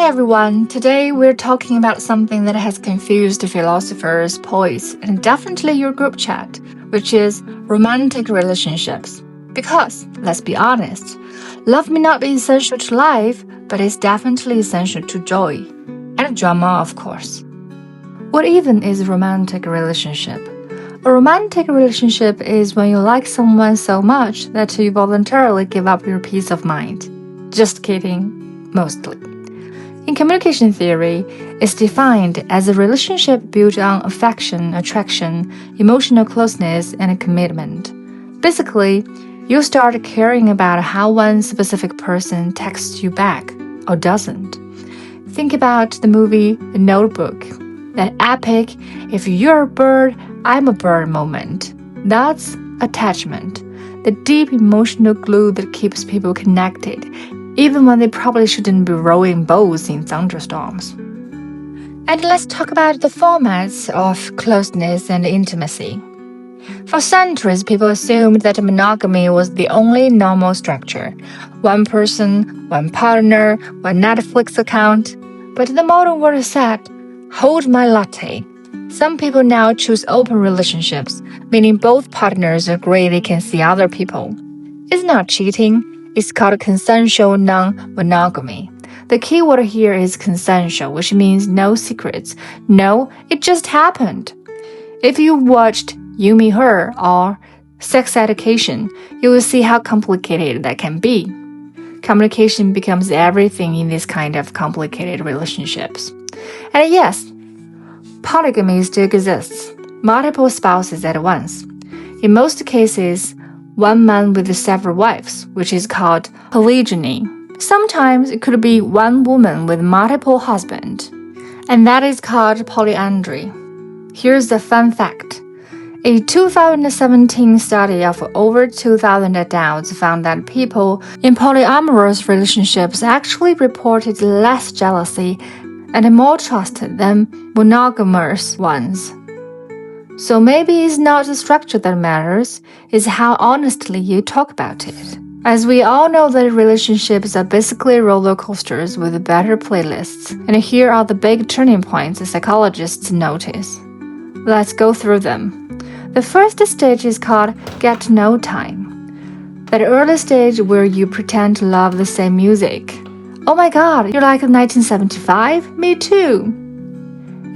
everyone, today we're talking about something that has confused philosophers, poets, and definitely your group chat, which is romantic relationships. Because, let's be honest, love may not be essential to life, but it's definitely essential to joy. And drama, of course. What even is a romantic relationship? A romantic relationship is when you like someone so much that you voluntarily give up your peace of mind. Just kidding, mostly. In communication theory, it's defined as a relationship built on affection, attraction, emotional closeness, and commitment. Basically, you start caring about how one specific person texts you back or doesn't. Think about the movie The Notebook, that epic, if you're a bird, I'm a bird moment. That's attachment, the deep emotional glue that keeps people connected, even when they probably shouldn't be rowing boats in thunderstorms. And let's talk about the formats of closeness and intimacy. For centuries, people assumed that monogamy was the only normal structure. One person, one partner, one Netflix account. But the modern world said, hold my latte. Some people now choose open relationships, meaning both partners agree they can see other people. It's not cheating. It's called consensual non-monogamy. The key word here is consensual, which means no secrets. No, it just happened. If you watched You, Me, Her or Sex Education, you will see how complicated that can be. Communication becomes everything in this kind of complicated relationships. And yes, polygamy still exists. Multiple spouses at once. In most cases, one man with several wives, which is called polygyny. Sometimes it could be one woman with multiple husbands, and that is called polyandry. Here's a fun fact. A 2017 study of over 2,000 adults found that people in polyamorous relationships actually reported less jealousy and more trust than monogamous ones. So maybe it's not the structure that matters, it's how honestly you talk about it. As we all know that relationships are basically roller coasters with better playlists, and here are the big turning points the psychologists notice. Let's go through them. The first stage is called get to know time. That early stage where you pretend to love the same music. Oh my god, you like 1975? Me too!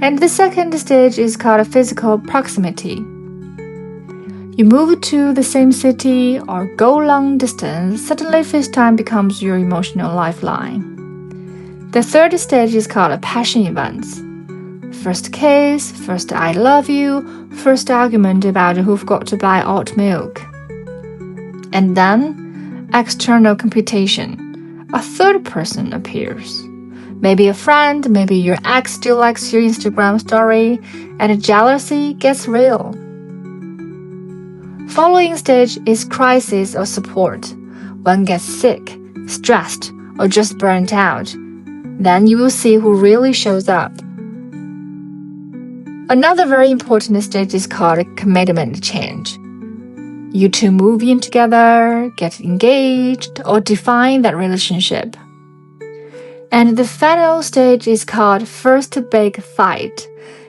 And the second stage is called physical proximity. You move to the same city or go long distance, suddenly FaceTime becomes your emotional lifeline. The third stage is called passion events. First kiss, first I love you, first argument about who forgot to buy oat milk. And then, external computation. A third person appears. Maybe a friend, maybe your ex still likes your Instagram story, and jealousy gets real. Following stage is crisis or support. One gets sick, stressed, or just burnt out. Then you will see who really shows up. Another very important stage is called commitment change. You two move in together, get engaged, or define that relationship. And the final stage is called first big fight.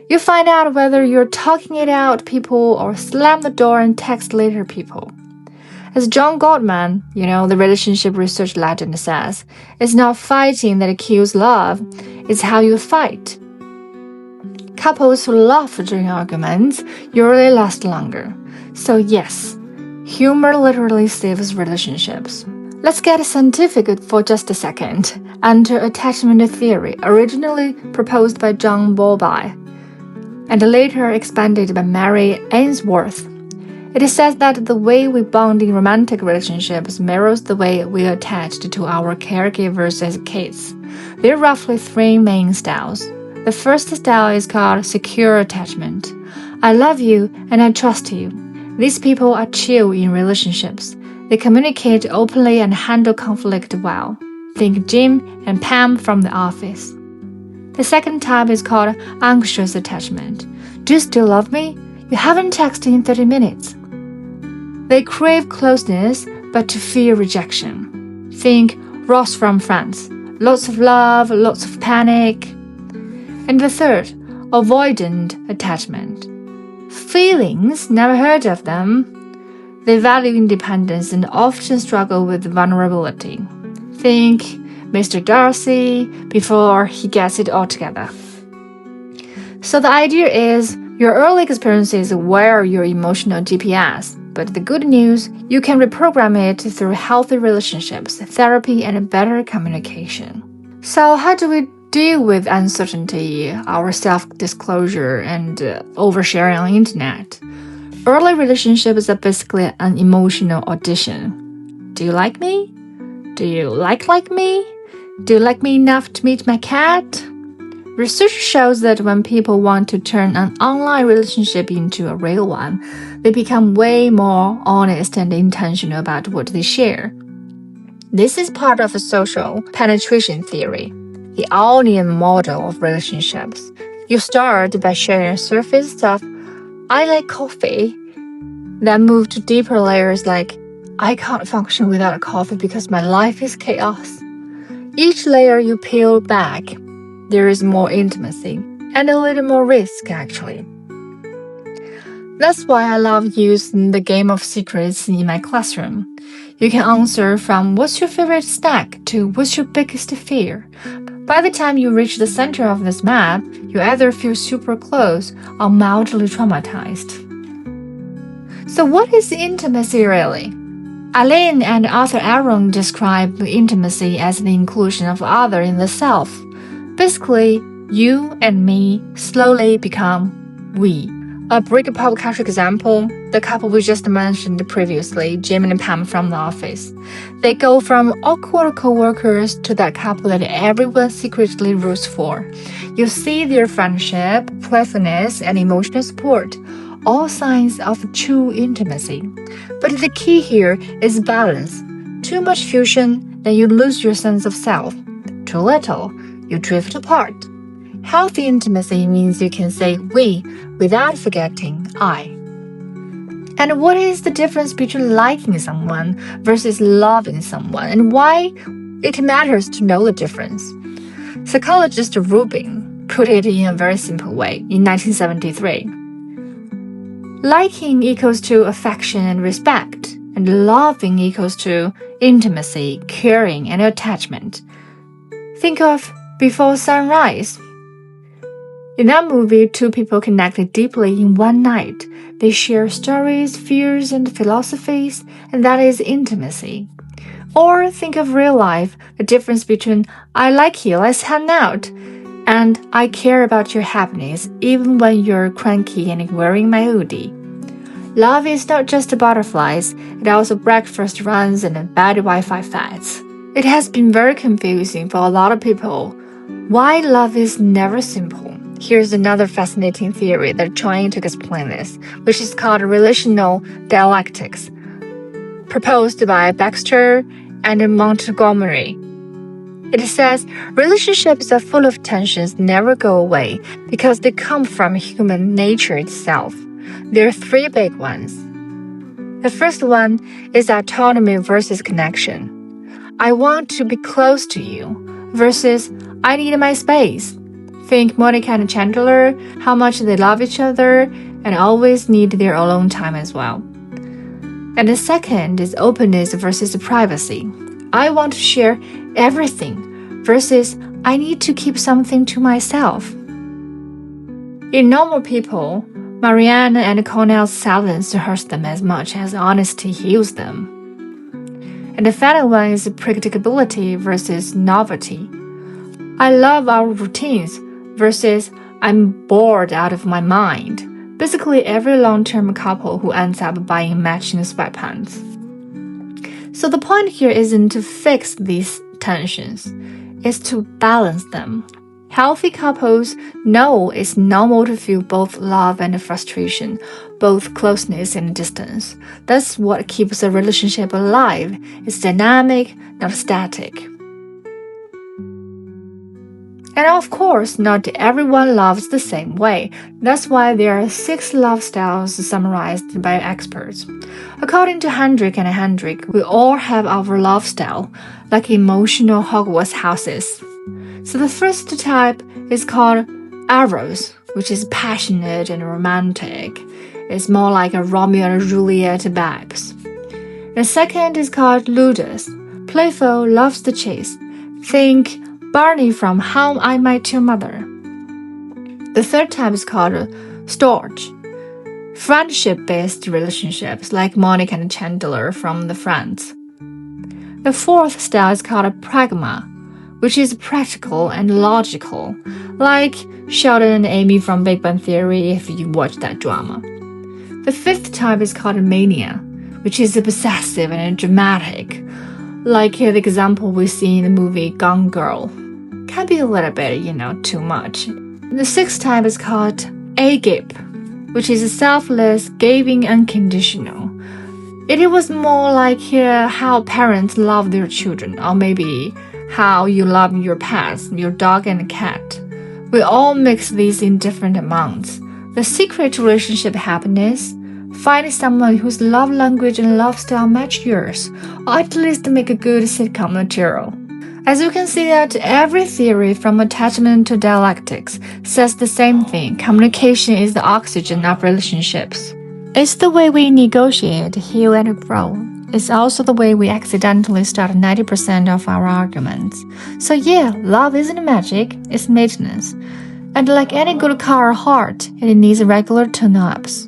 You find out whether you're talking it out people or slam the door and text later people. As John Gottman, the relationship research legend says, it's not fighting that kills love, it's how you fight. Couples who laugh during arguments usually last longer. So yes, humor literally saves relationships. Let's get scientific for just a second. Enter attachment theory, originally proposed by John Bowlby, and later expanded by Mary Ainsworth. It says that the way we bond in romantic relationships mirrors the way we attached to our caregivers as kids. There are roughly three main styles. The first style is called secure attachment. I love you and I trust you. These people are chill in relationships. They communicate openly and handle conflict well. Think Jim and Pam from The Office. The second type is called anxious attachment. Do you still love me? You haven't texted in 30 minutes. They crave closeness, but to fear rejection. Think Ross from Friends. lots of love, lots of panic. And the third, avoidant attachment. Feelings, never heard of them. They value independence and often struggle with vulnerability. Think Mr. Darcy before he gets it all together. So the idea is your early experiences wear your emotional GPS, but the good news, you can reprogram it through healthy relationships, therapy, and better communication. So how do we deal with uncertainty, our self-disclosure, and oversharing on the internet? Early relationships are basically an emotional audition. Do you like me? Do you like me? Do you like me enough to meet my cat? Research shows that when people want to turn an online relationship into a real one, they become way more honest and intentional about what they share. This is part of a social penetration theory, the onion model of relationships. You start by sharing surface stuff, I like coffee, then move to deeper layers like, I can't function without coffee because my life is chaos. Each layer you peel back, there is more intimacy and a little more risk, actually. That's why I love using the game of secrets in my classroom. You can answer from what's your favorite snack to what's your biggest fear. By the time you reach the center of this map, you either feel super close or mildly traumatized. So what is intimacy really? Aline and Arthur Aron describe intimacy as the inclusion of other in the self. Basically, you and me slowly become we. A break pop culture example, the couple we just mentioned previously, Jim and Pam from The Office. They go from awkward co-workers to that couple that everyone secretly roots for. You see their friendship, playfulness, and emotional support, all signs of true intimacy. But the key here is balance. Too much fusion, then you lose your sense of self. Too little, you drift apart. Healthy intimacy means you can say we without forgetting I. And what is the difference between liking someone versus loving someone, and why it matters to know the difference? Psychologist Rubin put it in a very simple way in 1973. Liking equals to affection and respect, and loving equals to intimacy, caring, and attachment. Think of Before Sunrise. In that movie, two people connected deeply in one night. They share stories, fears, and philosophies, and that is intimacy. Or think of real life, the difference between I like you, let's hang out, and I care about your happiness even when you're cranky and wearing my hoodie. Love is not just butterflies, it also breakfast runs and bad Wi-Fi fads. It has been very confusing for a lot of people. Why love is never simple. Here's another fascinating theory that's trying to explain this, which is called Relational Dialectics, proposed by Baxter and Montgomery. It says relationships are full of tensions never go away because they come from human nature itself. There are three big ones. The first one is autonomy versus connection. I want to be close to you versus I need my space. Think Monica and Chandler, how much they love each other and always need their alone time as well. And the second is openness versus privacy. I want to share everything versus I need to keep something to myself. In normal people, Marianne and Cornell's silence hurts them as much as honesty heals them. And the final one is predictability versus novelty. I love our routines versus I'm bored out of my mind. Basically, every long-term couple who ends up buying matching sweatpants. So the point here isn't to fix these tensions, it's to balance them. Healthy couples know it's normal to feel both love and frustration, both closeness and distance. That's what keeps a relationship alive. It's dynamic, not static. And of course, not everyone loves the same way. That's why there are 6 love styles summarized by experts. According to Hendrik and Hendrik, we all have our love style, like emotional Hogwarts houses. So the first type is called Eros, which is passionate and romantic. It's more like a Romeo and Juliet vibes. The second is called Ludus, playful, loves the chase. Think Barney from How I Met Your Mother. The third type is called Storge, friendship-based relationships like Monica and Chandler from The Friends. The fourth style is called Pragma, which is practical and logical, like Sheldon and Amy from Big Bang Theory if you watch that drama. The fifth type is called Mania, which is obsessive and dramatic, like the example we see in the movie Gone Girl. Can be a little bit, too much. The sixth type is called Agape, which is selfless, giving, unconditional. It was more like how parents love their children, or maybe how you love your pets, your dog and cat. We all mix these in different amounts. The secret to relationship happiness: find someone whose love language and love style match yours, or at least make a good sitcom material. As you can see that every theory from attachment to dialectics says the same thing: communication is the oxygen of relationships. It's the way we negotiate, heal, and grow. It's also the way we accidentally start 90% of our arguments. So yeah, love isn't magic, it's maintenance. And like any good car or heart, it needs regular tune-ups.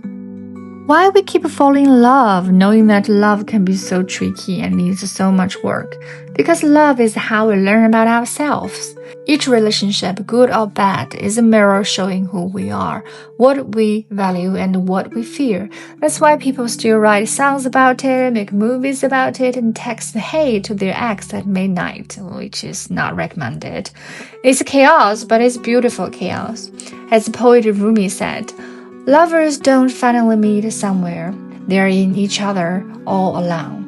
Why we keep falling in love, knowing that love can be so tricky and needs so much work? Because love is how we learn about ourselves. Each relationship, good or bad, is a mirror showing who we are, what we value, and what we fear. That's why people still write songs about it, make movies about it, and text hate to their ex at midnight, which is not recommended. It's chaos, but it's beautiful chaos. As poet Rumi said, lovers don't finally meet somewhere. They're in each other all along.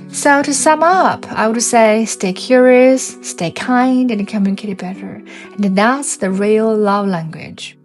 So to sum up, I would say stay curious, stay kind, and communicate better. And that's the real love language.